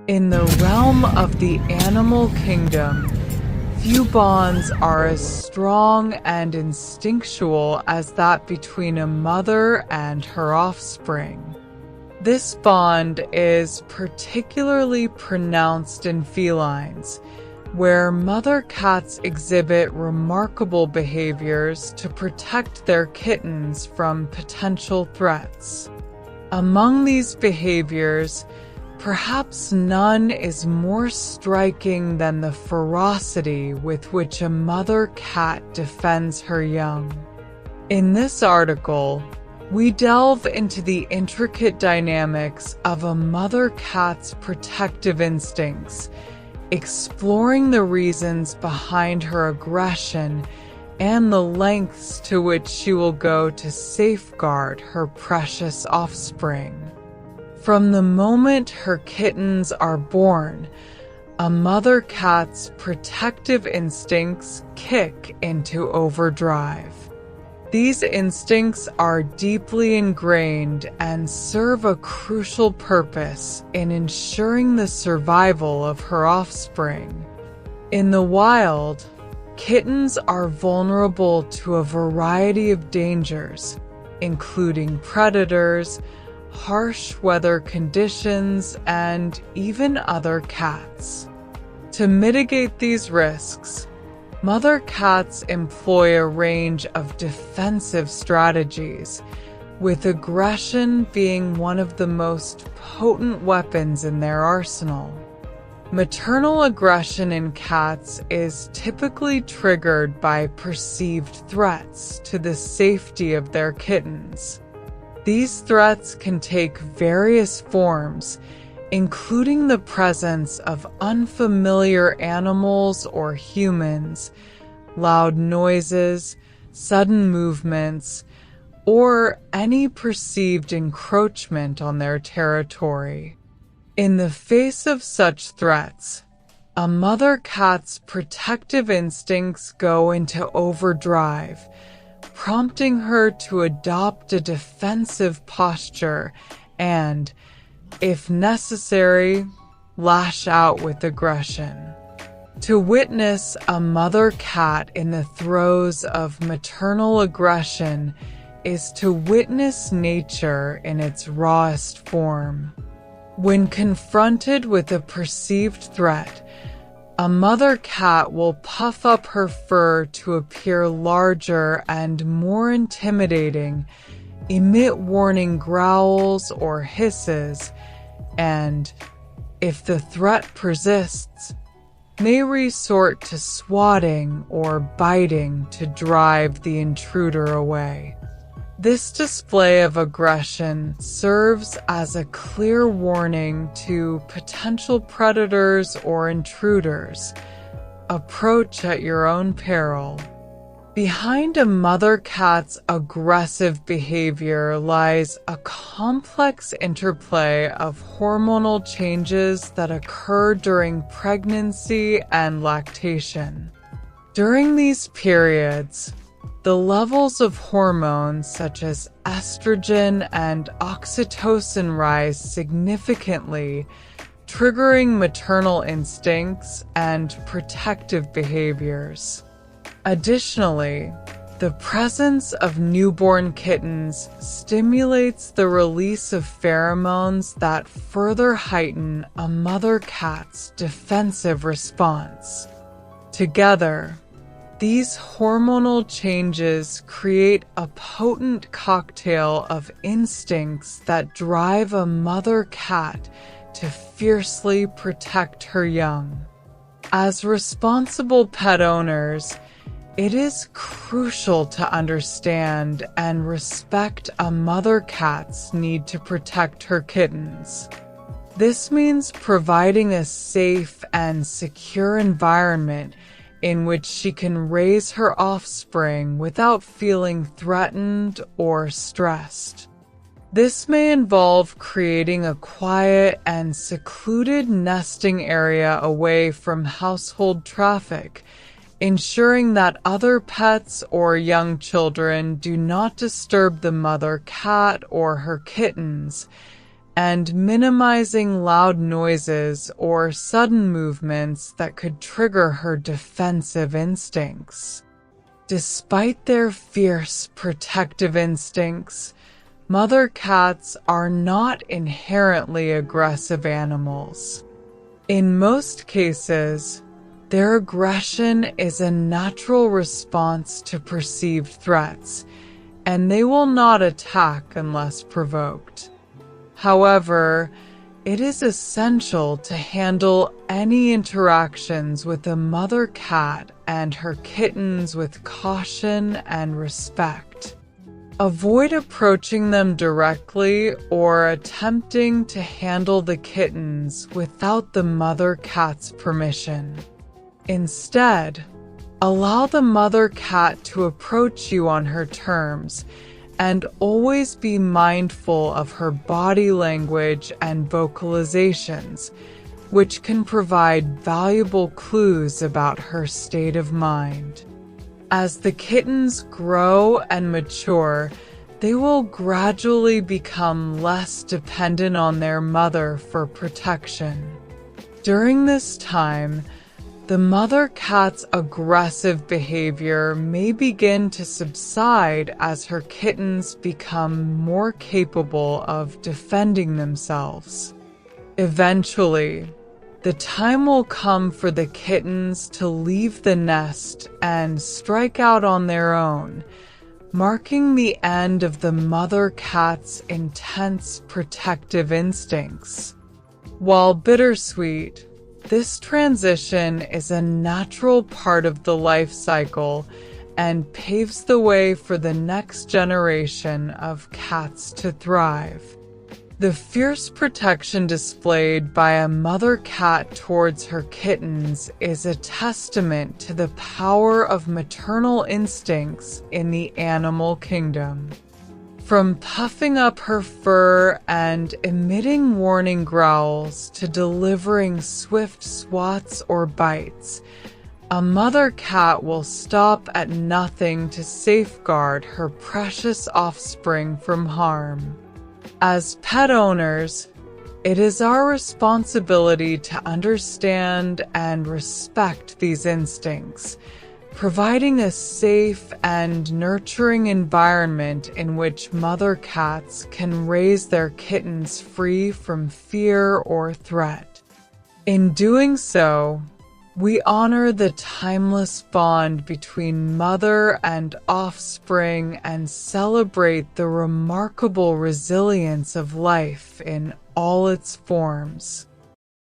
In the realm of the animal kingdom, few bonds are as strong and instinctual as that between a mother and her offspring. This bond is particularly pronounced in felines, where mother cats exhibit remarkable behaviors to protect their kittens from potential threats. Among these behaviors, perhaps none is more striking than the ferocity with which a mother cat defends her young. In this article, we delve into the intricate dynamics of a mother cat's protective instincts, exploring the reasons behind her aggression and the lengths to which she will go to safeguard her precious offspring. From the moment her kittens are born, a mother cat's protective instincts kick into overdrive. These instincts are deeply ingrained and serve a crucial purpose in ensuring the survival of her offspring. In the wild, kittens are vulnerable to a variety of dangers, including predators, harsh weather conditions, and even other cats. To mitigate these risks, mother cats employ a range of defensive strategies, with aggression being one of the most potent weapons in their arsenal. Maternal aggression in cats is typically triggered by perceived threats to the safety of their kittens. These threats can take various forms, including the presence of unfamiliar animals or humans, loud noises, sudden movements, or any perceived encroachment on their territory. In the face of such threats, a mother cat's protective instincts go into overdrive, prompting her to adopt a defensive posture and, if necessary, lash out with aggression. To witness a mother cat in the throes of maternal aggression is to witness nature in its rawest form. When confronted with a perceived threat, a mother cat will puff up her fur to appear larger and more intimidating, emit warning growls or hisses, and, if the threat persists, may resort to swatting or biting to drive the intruder away. This display of aggression serves as a clear warning to potential predators or intruders. Approach at your own peril. Behind a mother cat's aggressive behavior lies a complex interplay of hormonal changes that occur during pregnancy and lactation. During these periods, the levels of hormones such as estrogen and oxytocin rise significantly, triggering maternal instincts and protective behaviors. Additionally, the presence of newborn kittens stimulates the release of pheromones that further heighten a mother cat's defensive response. Together, these hormonal changes create a potent cocktail of instincts that drive a mother cat to fiercely protect her young. As responsible pet owners, it is crucial to understand and respect a mother cat's need to protect her kittens. This means providing a safe and secure environment in which she can raise her offspring without feeling threatened or stressed. This may involve creating a quiet and secluded nesting area away from household traffic, ensuring that other pets or young children do not disturb the mother cat or her kittens, and minimizing loud noises or sudden movements that could trigger her defensive instincts. Despite their fierce protective instincts, mother cats are not inherently aggressive animals. In most cases, their aggression is a natural response to perceived threats, and they will not attack unless provoked. However, it is essential to handle any interactions with a mother cat and her kittens with caution and respect. Avoid approaching them directly or attempting to handle the kittens without the mother cat's permission. Instead, allow the mother cat to approach you on her terms, and always be mindful of her body language and vocalizations, which can provide valuable clues about her state of mind. As the kittens grow and mature, they will gradually become less dependent on their mother for protection. During this time, the mother cat's aggressive behavior may begin to subside as her kittens become more capable of defending themselves. Eventually, the time will come for the kittens to leave the nest and strike out on their own, marking the end of the mother cat's intense protective instincts. While bittersweet, this transition is a natural part of the life cycle and paves the way for the next generation of cats to thrive. The fierce protection displayed by a mother cat towards her kittens is a testament to the power of maternal instincts in the animal kingdom. From puffing up her fur and emitting warning growls to delivering swift swats or bites, a mother cat will stop at nothing to safeguard her precious offspring from harm. As pet owners, it is our responsibility to understand and respect these instincts, providing a safe and nurturing environment in which mother cats can raise their kittens free from fear or threat. In doing so, we honor the timeless bond between mother and offspring and celebrate the remarkable resilience of life in all its forms.